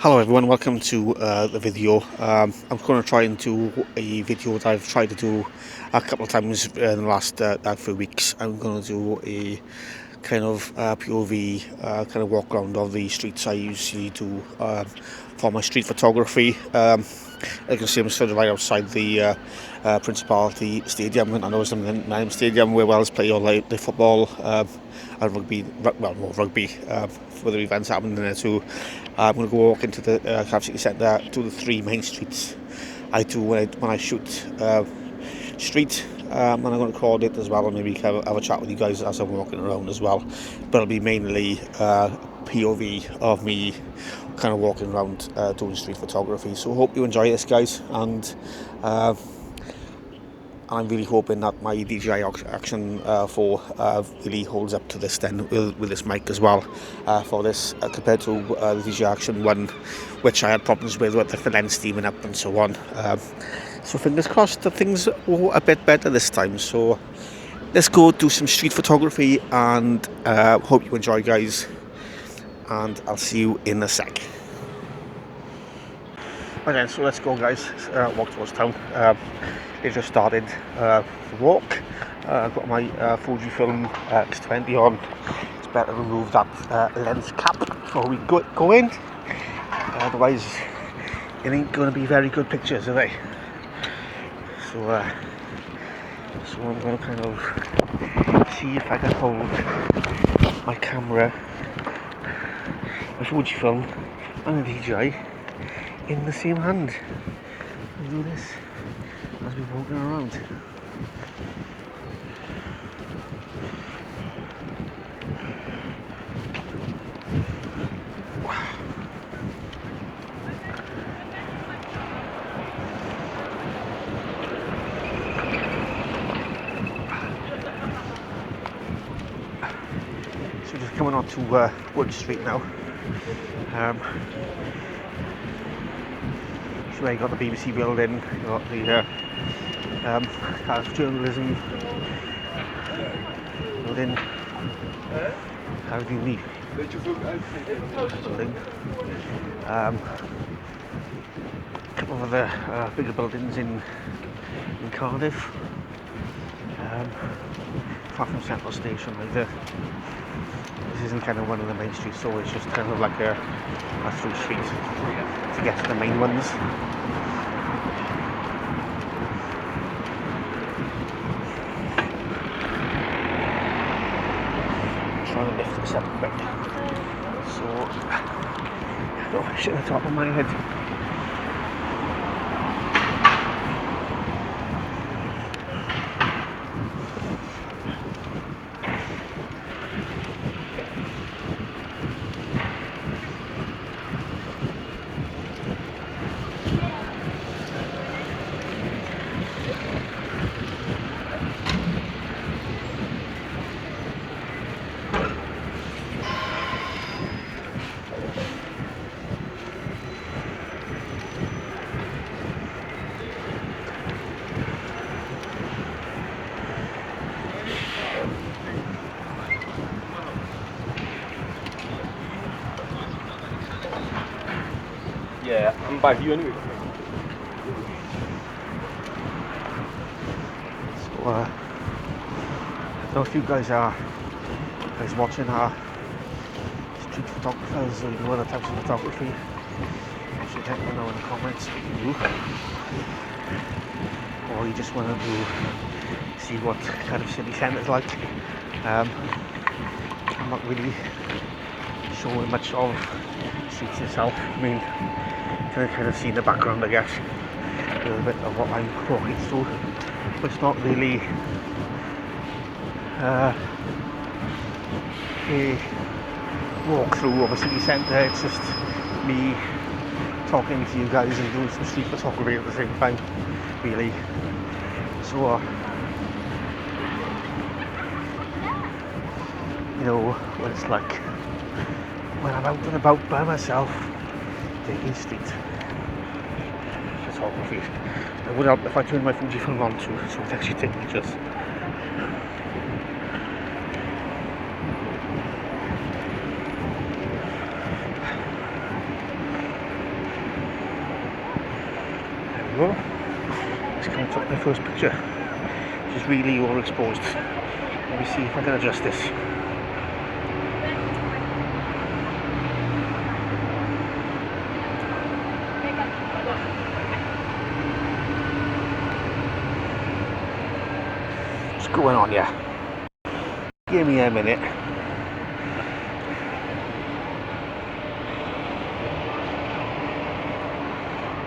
Hello everyone, welcome to the video. I'm going to try and do a video that I've tried to do a couple of times in the last few weeks. I'm going to do a kind of POV kind of walk around of the streets I usually do for my street photography. You can see I'm sort of right outside the Principality Stadium, and I know it's the Nottingham Stadium where Wales play all the football and rugby, well, more rugby for the events happening there too. I'm going to go walk into the Cardiff City Centre to the three main streets I do when I shoot street, and I'm going to record it as well, and maybe have a chat with you guys as I'm walking around as well. But it'll be mainly POV of me kind of walking around doing street photography. So I hope you enjoy this, guys, and I'm really hoping that my DJI Action 4 really holds up to this then with this mic as well for this compared to the DJI Action 1, which I had problems with the lens steaming up and so on. So fingers crossed that things go a bit better this time. So let's go do some street photography, and hope you enjoy, guys, and I'll see you in a sec. Okay, so let's go, guys. Walk towards town. They just started the walk. I've got my Fujifilm X20 on. It's better to remove that lens cap before we go in. Otherwise, it ain't going to be very good pictures, are they? So I'm going to kind of see if I can hold my camera, my Fujifilm, and the DJI in the same hand and do this as we're walking around. So just coming on to Wood Street now. So you got the BBC building, you got the Cardiff journalism building, Cardiff building. A couple of other bigger buildings in Cardiff. Far from Central Station either. This isn't kind of one of the main streets, so it's just kind of like a through street to get to the main ones. Trying to lift this up a bit, so I don't push it at the top of my head. Yeah, I'm by you anyway. So I don't know if you guys are watching our street photographers or you know other types of photography. You should let me know in the comments what you do, or you just want to see what kind of city centre is like. I'm not really showing much of streets itself. I mean, kind of see in the background, I guess, a little bit of what I'm walking through, but it's not really a walkthrough of a city centre. It's just me talking to you guys and doing some street photography at the same time, really. So you know what it's like when I'm out and about by myself taking street photography. It would help if I turned my Fujifilm on too, so I can actually take pictures. we go. Let's come and take my first picture, which is really overexposed. Let me see if I can adjust this. What's going on here? Give me a minute.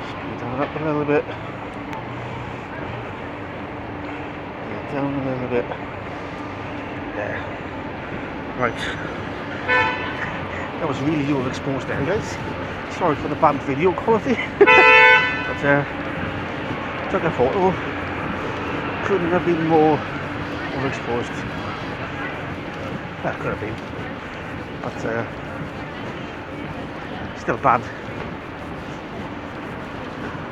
Speed that up a little bit. Down a little bit. There. Right. That was really overexposed there, guys. Sorry for the bad video quality. But took a photo. Couldn't have been more overexposed. That could have been. But still bad.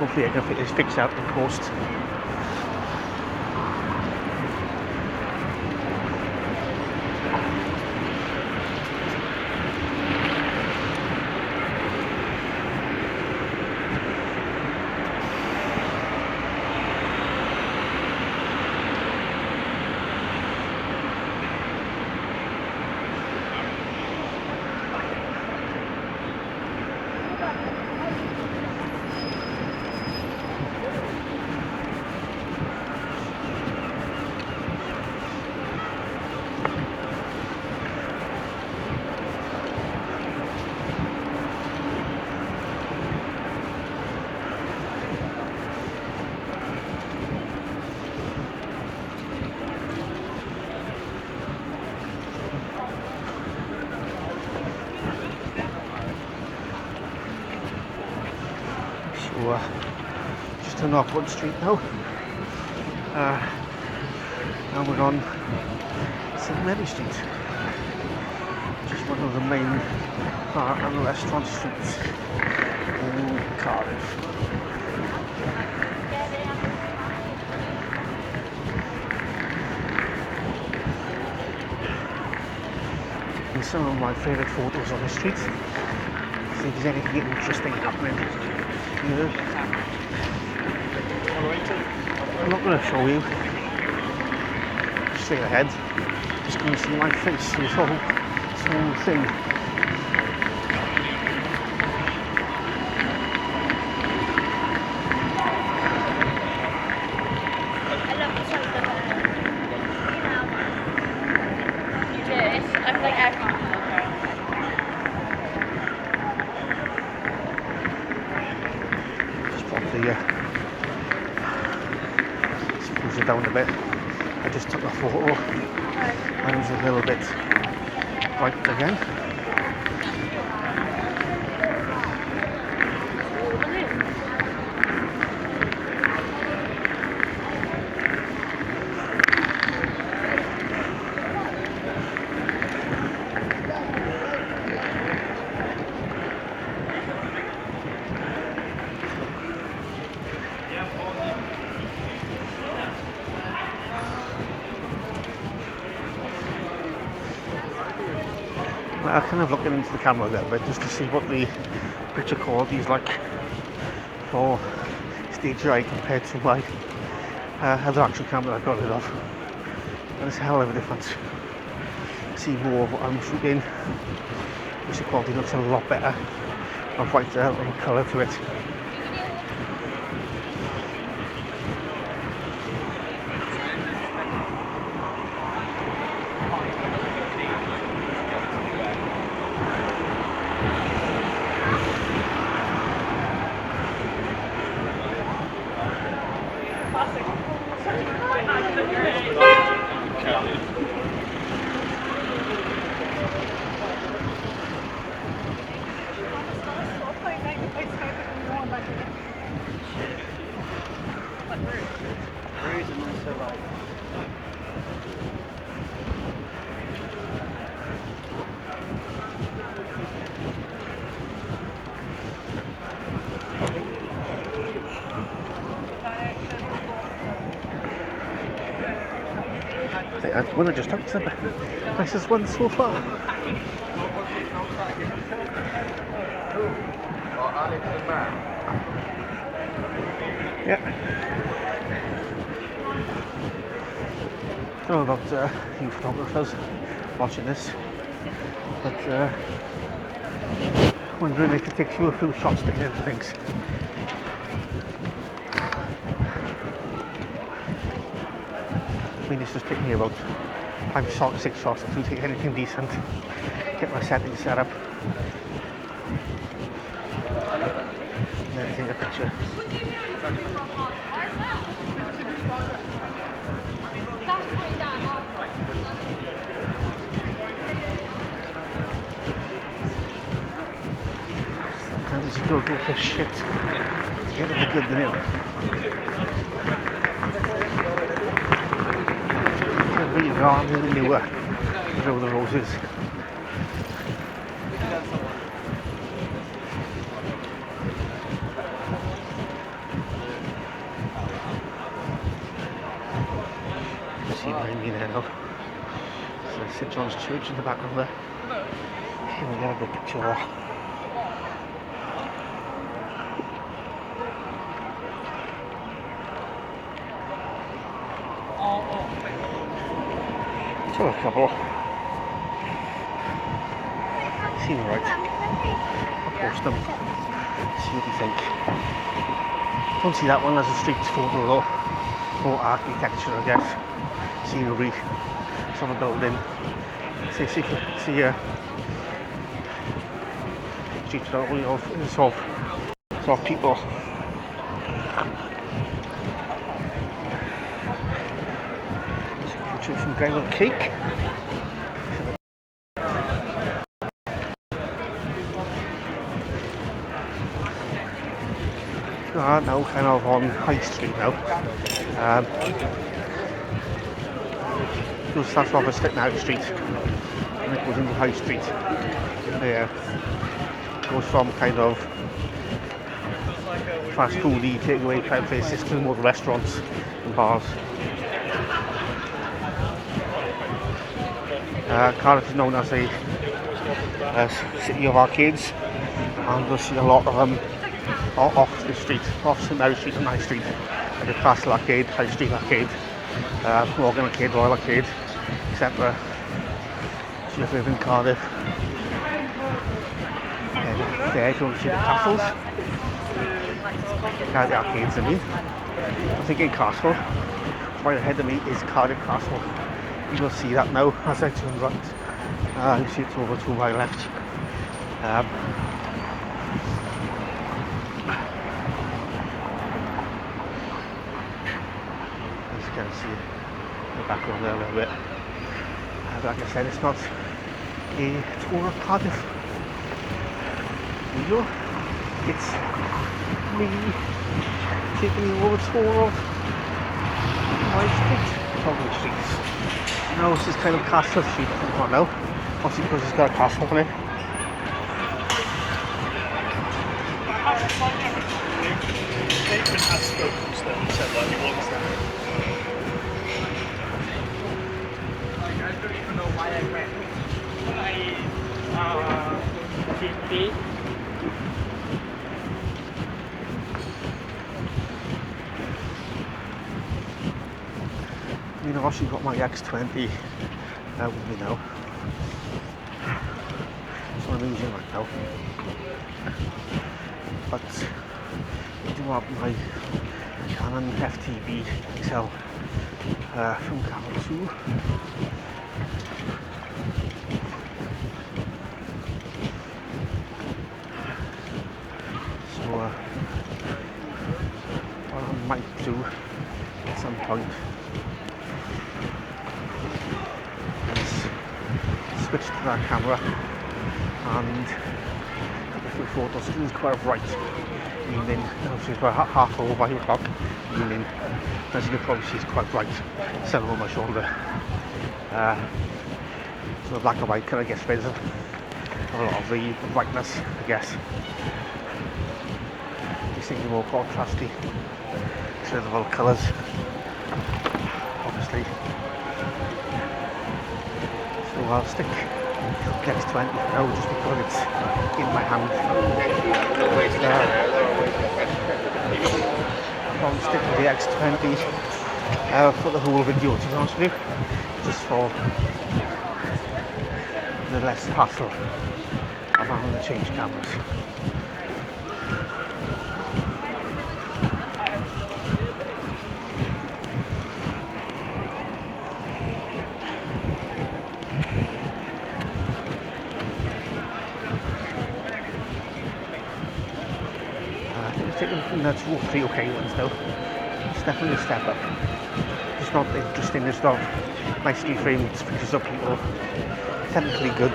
Hopefully I can fix that in post. So just on Northwood Street now. Now we're on St Mary Street, which is one of the main bar and restaurant streets in Cardiff. And some of my favourite photos on the street. See if there's anything interesting happening here. I'm not going to show you. Straight ahead. Just going to see my face through this whole thing. Just push it down a bit. I just took a photo and it was a little bit bright again. I'm kind of looking into the camera a little bit just to see what the picture quality is like for stage right compared to my other action camera I got rid of. And it's a hell of a difference. See more of what I'm shooting, which the quality looks a lot better and brighter and colour to it. When I just talked to the nicest one so far. Yeah. I don't know about you photographers watching this, but wondering if it takes you a few shots to get into things. I mean, it's just taking me about 5 or 6 shots to take anything decent, get my settings set up, and then take a picture. Sometimes you go for shit to get the good nail. Really wrong in the newer Row the Roses. See behind me there now. So St John's Church in the background there. Here we get a good picture there. So a couple. Seem right. I'll post them. See what you think. Don't see that one as a street photo though. More architecture, I guess. Scenery. Some a building. See street of people. Some kind of cake. Now kind of on High Street now. It starts off as Stick High Street and it goes into High Street. There goes from kind of fast foody takeaway type places to more restaurants and bars. Cardiff is known as a city of arcades, and you'll see a lot of them off the street, off St Mary Street and High Street, like the Castle Arcade, High Street Arcade, Morgan Arcade, Royal Arcade, etc. So if you live in Cardiff, there you can see the castles, the arcades I mean. I'm thinking castle, right ahead of me is Cardiff Castle. You'll see that now as I turn right. You see it's over to my left. As you can see the background there a little bit. Like I said, it's not a tour of Cardiff video. It's me taking you over a tour of my street, Toggle Streets. No, this is kind of Castle Street, I think, now. Obviously because it's got a castle on it. Nathan has spoken to them and said that he wants them. I don't even know why I went. You know, I've actually got my X20 with me now. That's what I'm using right now. But I do have my Canon FTB XL from Canon 2. So what I might do at some point is switch to that camera and take a few photos. It is quite bright evening, obviously it's about half over 5 o'clock evening. As you can probably see, it's quite bright, set over my shoulder. So the black and white kind of gets rid of a lot of the brightness, I guess. These things are more contrasty, so the little colours, obviously. So I'll stick the X20 now just because it's in my hand. the X20 for the whole video, to be honest with you, just for the less hassle of having to change cameras. Taking the 2 or 3 okay ones now. It's definitely a step up. It's not interesting, it's not nicely framed pictures of people, technically good,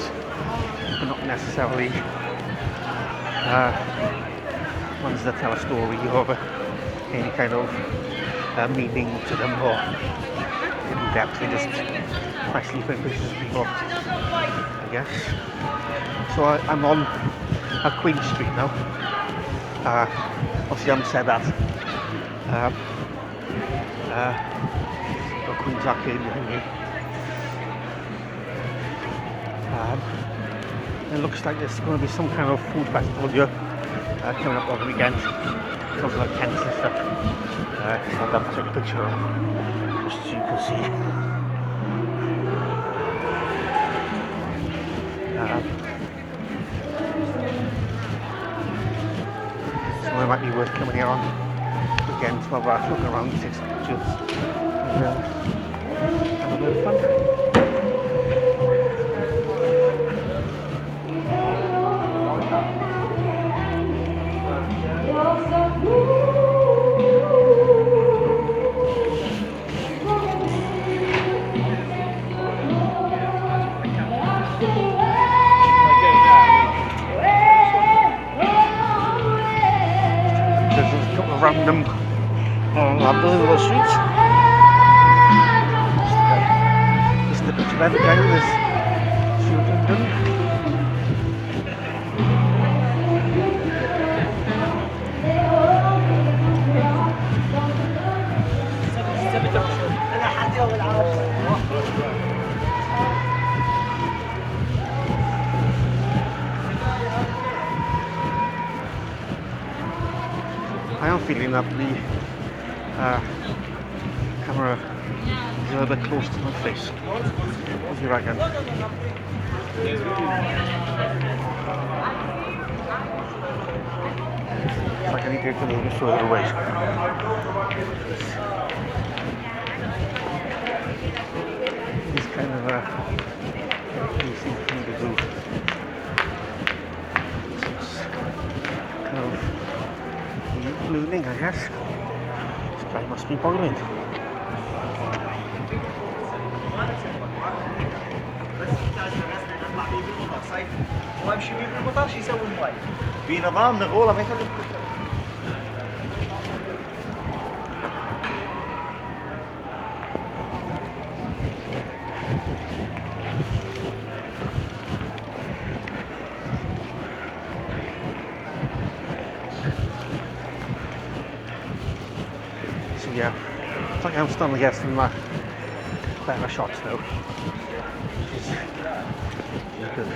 but not necessarily ones that tell a story or any kind of meaning to them or in depth. They're just nicely framed pictures of people, I guess. So I'm on Queen Street now. Obviously I haven't said that. Queen's Arcade behind me. It looks like there's going to be some kind of food festival here coming up over the weekend. Something like tents and stuff. I'll have to take a picture of just so you can see. So it might be worth coming here on again to have a look around, take some pictures, and have a bit of fun. Random little streets. This is the picture of the guy with his shooting gun. I am feeling that the camera is a little bit close to my face. What do you reckon? It's like I need to get a little bit further away. It's kind of easy for me to do. Kind of looting, I guess. This guy must be boiling. So yeah, it's like I'm starting to get some better shots now, which is good.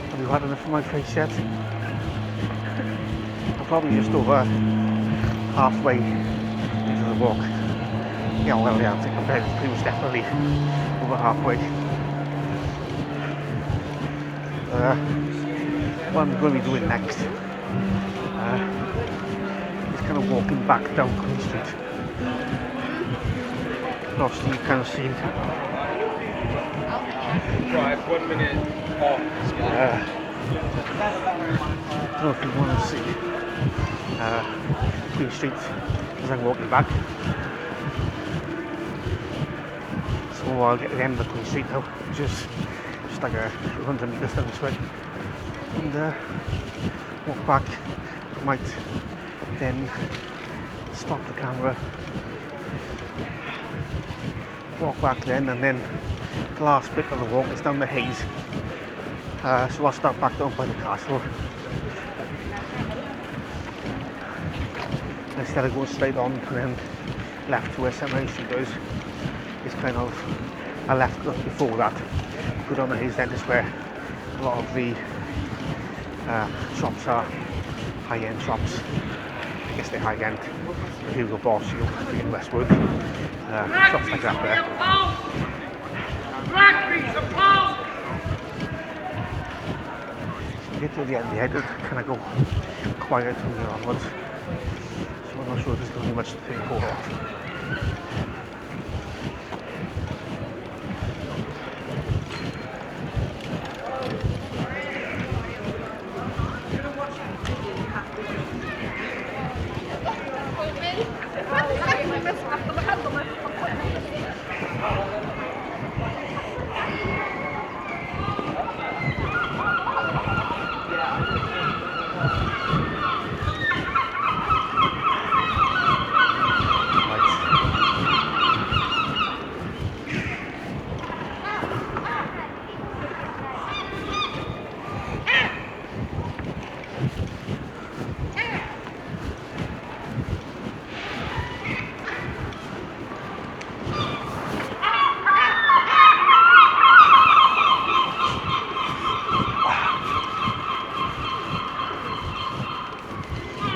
Have you had enough of my face yet? I'm probably just over halfway into the walk. Yeah, well, yeah, I think I'm pretty much definitely over halfway. What I'm going to be doing next is kind of walking back down Queen Street. Obviously, you've kind of seen. Right, 1 minute off. I don't know if you want to see Queen Street as I'm walking back. So I'll get to the end of Queen Street now, which is just like 100 metres down this way. And walk back. I might then stop the camera, walk back then, and then the last bit of the walk is down the Hayes. So I'll start back down by the castle. instead of going straight on and then left to where St Mary's Street is, it's kind of a left just before that. Go down the Hayes End is where a lot of the shops are, high-end shops. I guess they're high-end. Hugo Boss, you'll be in Westwood. Shops like that there. Get to the end here, it kind of go quiet from here onwards. So I'm not sure there's going to be much to think for.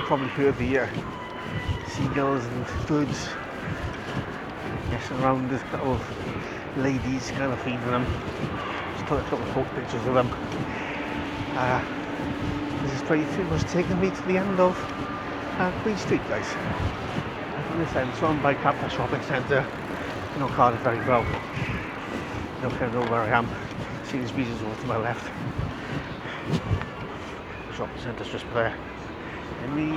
Probably heard the seagulls and birds messing around. There's a couple of ladies kind of feeding them. Just took a couple of pictures of them. This is pretty much taking me to the end of Queen Street, guys. From this end, so I'm by Cardiff Shopping Centre. You know Cardiff very well. You kind of know where I am. See these beaches over to my left. The shopping centre's just there. And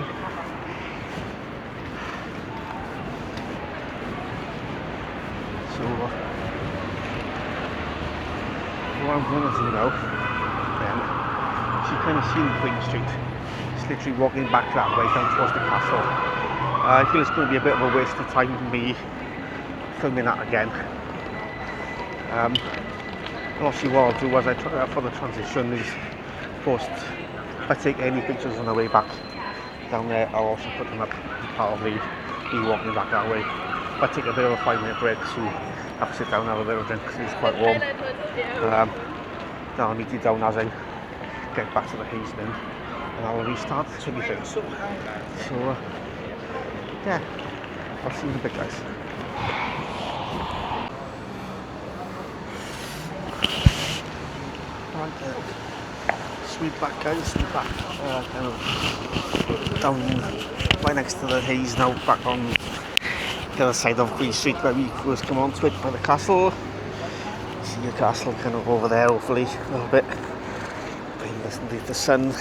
so what I'm going to do now, then, so you kind of see Queen Street. It's literally walking back that way down towards the castle. I feel it's going to be a bit of a waste of time for me filming that again. Obviously what I'll do as I try for the transition is post, if I take any pictures on the way back down there, I'll also put them up as part of me walking back that way. If I take a bit of a 5-minute break to have to sit down and have a bit of a drink because it's quite warm, then I'll meet you down as I get back to the Hayes Inn and I'll restart everything. So yeah, I'll see you in a bit, guys. Right, sweet back, guys, sweet back, kind of down right next to the Hayes now, back on the other side of Queen Street where we first come onto it by the castle. See the castle kind of over there, hopefully, a little bit. The sun.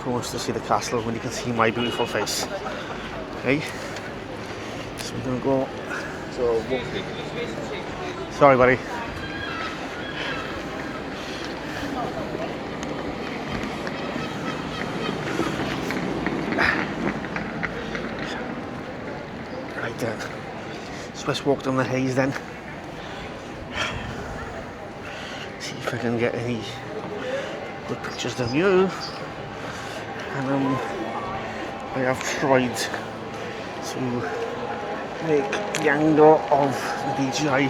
Who wants to see the castle when you can see my beautiful face? Okay, so we're gonna go. Sorry, buddy. Right then. So let's walk down the Hayes then. See if I can get any good pictures down here. And I have tried to make the angle of the DJI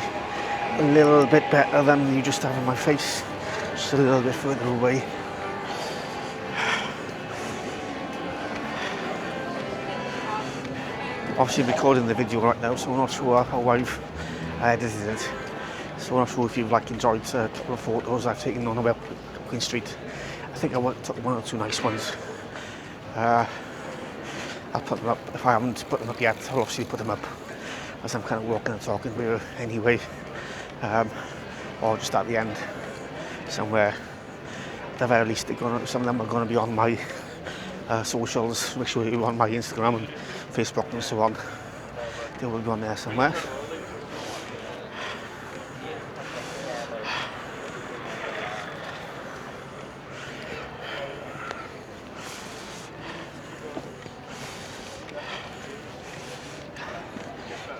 a little bit better than you just have on my face, just a little bit further away. Obviously recording the video right now, so I'm not sure how I've edited it. So I'm not sure if you've enjoyed a couple of photos I've taken on about Queen Street. I think I took one or two nice ones. I'll put them up. If I haven't put them up yet, I'll obviously put them up as I'm kind of walking and talking here anyway, or just at the end somewhere. At the very least, some of them are going to be on my socials. Make sure you're on my Instagram and Facebook and so on. They will be on there somewhere.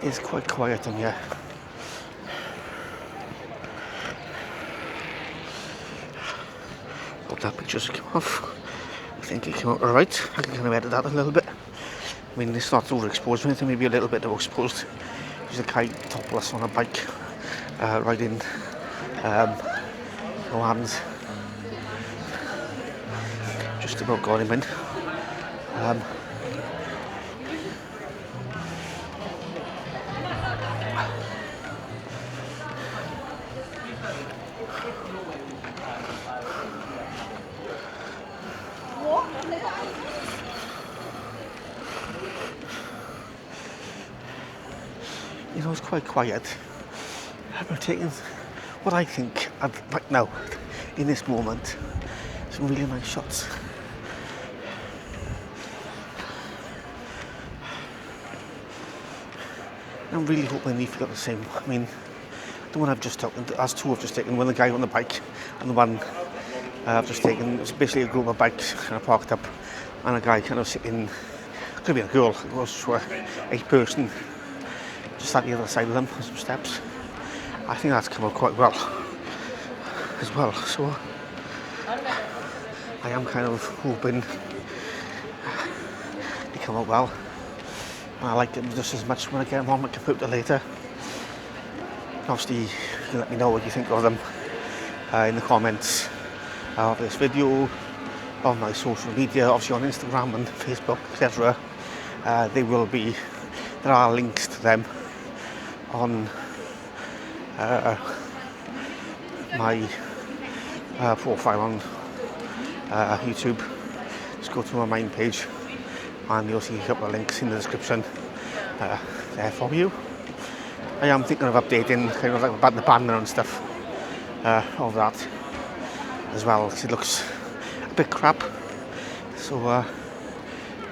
It's quite quiet in here. Hope that picture came off. I think it came out alright. I can kind of edit that a little bit. I mean, it's not overexposed or anything, maybe a little bit overexposed. There's a guy topless on a bike, riding, no hands. Just about got him in. You know, it's quite quiet. I've taken what I think right now, in this moment, some really nice shots. I'm really hoping you feel the same. I mean, the one I've just taken, as two I've just taken, one the guy on the bike and the one I've just taken, it's basically a group of bikes kind of parked up and a guy kind of sitting, could be a girl, it was a person just at the other side of them on some steps. I think that's come out quite well as well, so I am kind of hoping they come out well. I liked them just as much when I get them on my computer later. Obviously, you can let me know what you think of them in the comments of this video, on my social media, obviously on Instagram and Facebook, etc. There are links to them on my profile on YouTube. Just go to my main page and you'll see a couple of links in the description there for you. I am thinking of updating kind of like the banner and stuff of that as well, because it looks a bit crap, so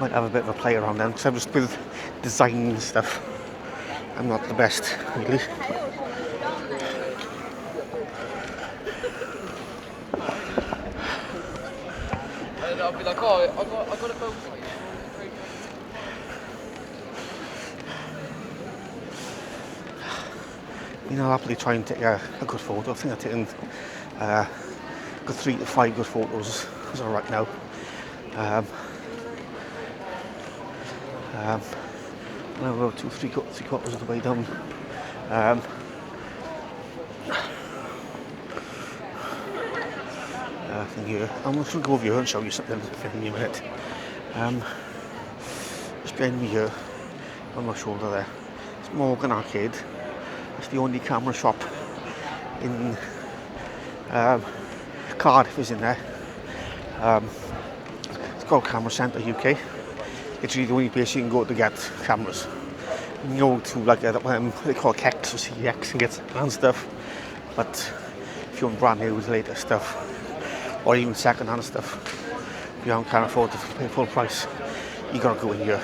might have a bit of a play around them, because I'm just with design and stuff, I'm not the best really. And I'll be like, oh, I got a phone for you. You know, I'll happily try and take a good photo. I think I've taken good 3 to 5 good photos as of right now. I'm about 3 quarters of the way down. I think here, I'm just going to go over here and show you something in a minute. Just behind me here, on my shoulder there, it's Morgan Arcade. It's the only camera shop in Cardiff is in there. It's called Camera Centre UK. It's really the only place you can go to get cameras. You can go to like they call KEX or CEX and get and stuff. But if you want brand new, latest stuff, or even second-hand stuff, if you can't afford to pay full price, you gotta go in here.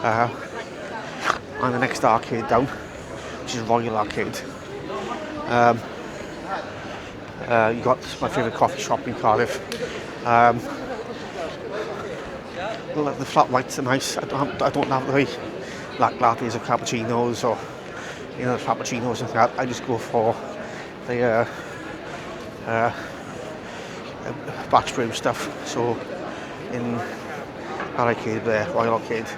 And the next arcade down, which is Royal Arcade. You got my favourite coffee shop in Cardiff. The flat whites are nice. I don't have the black lattes or cappuccinos or the frappuccinos and that. I just go for the batch brew stuff. So in that arcade there, Royal Arcade.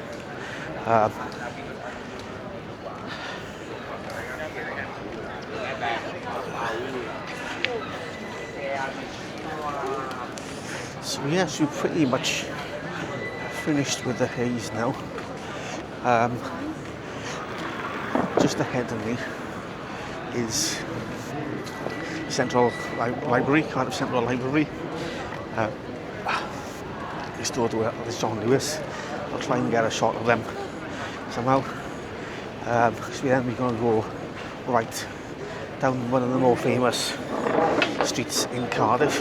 So yes, we're pretty much finished with the haze now. Just ahead of me is Central Library, Cardiff Central Library. Next door to it is John Lewis. I'll try and get a shot of them somehow. So then we're going to go right down one of the more famous streets in Cardiff,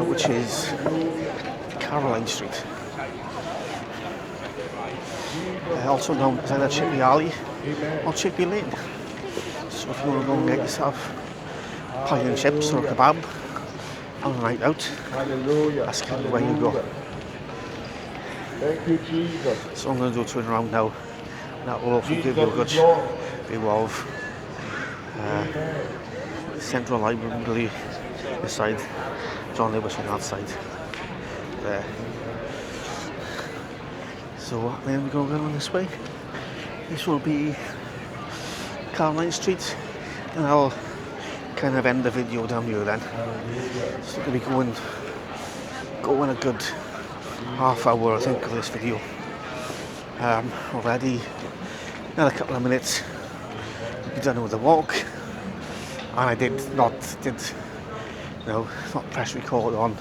which is Caroline Street, also known as either Chippy Alley or Chippy Lane. So if you want to go and get yourself pie and chips or a kebab on a night out, that's kind of where you go. Thank you, Jesus. So I'm going to do a turn around now, and that will also give you a good view of Central Library this side, John Lewis on that side there. So So then we're going to go on this way. This will be Cardiff Street, and I'll kind of end the video down here then. So we're going to be going a good half hour I think of this video already. Another couple of minutes we'll be done with the walk, and I did not press record on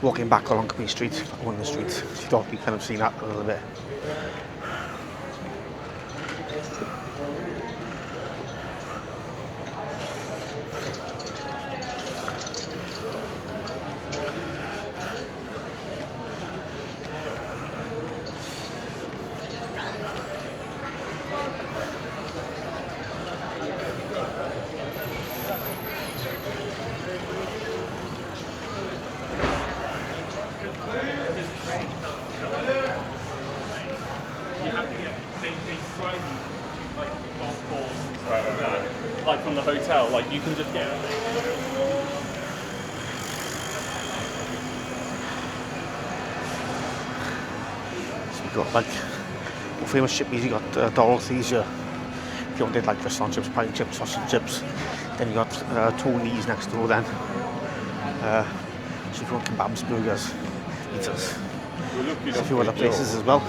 walking back along Queen Street, on the street. So you thought you kind of seen that a little bit. Like from the hotel, like you can just get it. So you got like famous chippies, you got Dorothy's, if you wanted like fish on chips, pine chips, sausage chips. Then you got Tony's next door then. So if you want kebabs, burgers, pizzas. There's a few other places as well.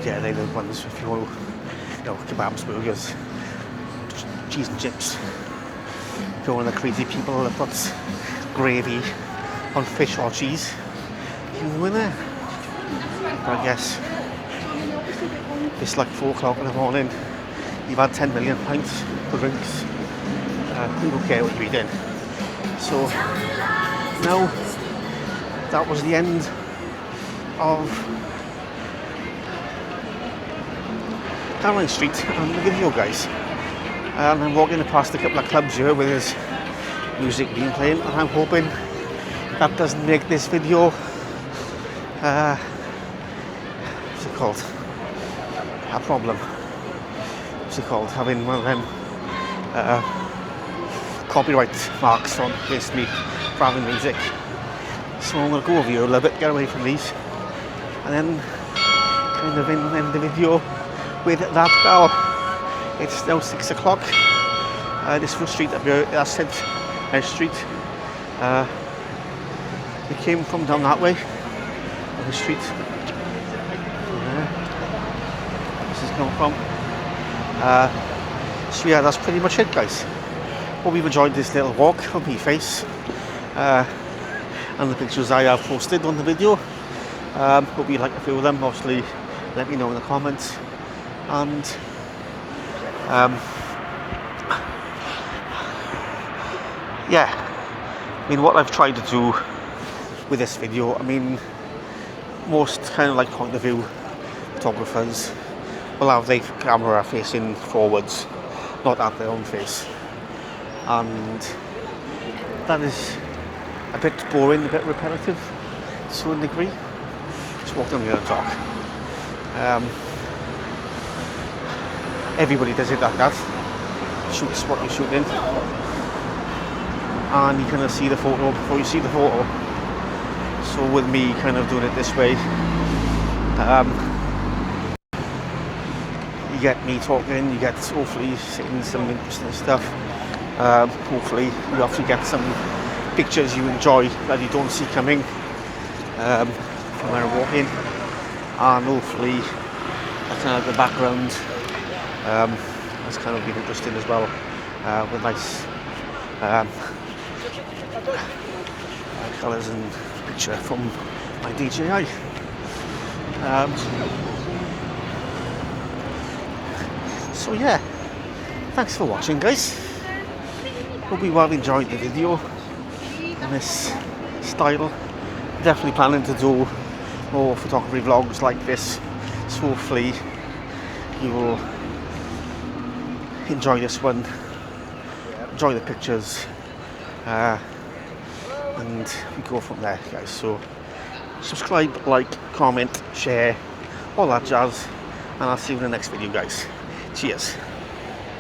Yeah, they're the ones if you want kebabs, burgers, cheese and chips. If you're one of the crazy people that puts gravy on fish or cheese, you can go in there. But I guess it's like 4 o'clock in the morning, you've had 10 million pints of drinks, you don't care what you're eating. So now that was the end of Cardiff Street and the video, guys. And I'm walking past a couple of clubs here with his music being playing, and I'm hoping that doesn't make this video what's it called, a problem. What's it called, having one of them copyright marks on against me for having music. So I'm going to go over here a little bit, get away from these, and then kind of end the video with that bell. It's now 6 o'clock. This was street up here, that's St. Street. We came from down that way on the street. This is coming from. So yeah, that's pretty much it, guys. Hope you've enjoyed this little walk on my face and the pictures I have posted on the video. Hope you like a few of them. Obviously, let me know in the comments. And yeah, I mean, what I've tried to do with this video, I mean, most kind of like point of view photographers will have their camera facing forwards, not at their own face, and that is a bit boring, a bit repetitive to a degree. Just walk down here and talk. Everybody does it like that, shoots what you're shooting, and you kind of see the photo before you see the photo. So with me kind of doing it this way, you get me talking, you get hopefully seeing some interesting stuff, hopefully you actually get some pictures you enjoy that you don't see coming from where I'm walking, and hopefully that's kind of the background has kind of been interesting as well, with nice colours and picture from my DJI. So yeah, thanks for watching, guys. Hope you have enjoyed the video in this style. Definitely planning to do more photography vlogs like this, so hopefully you will enjoy this one, enjoy the pictures, and we go from there, guys. So subscribe, like, comment, share, all that jazz, and I'll see you in the next video, guys. Cheers.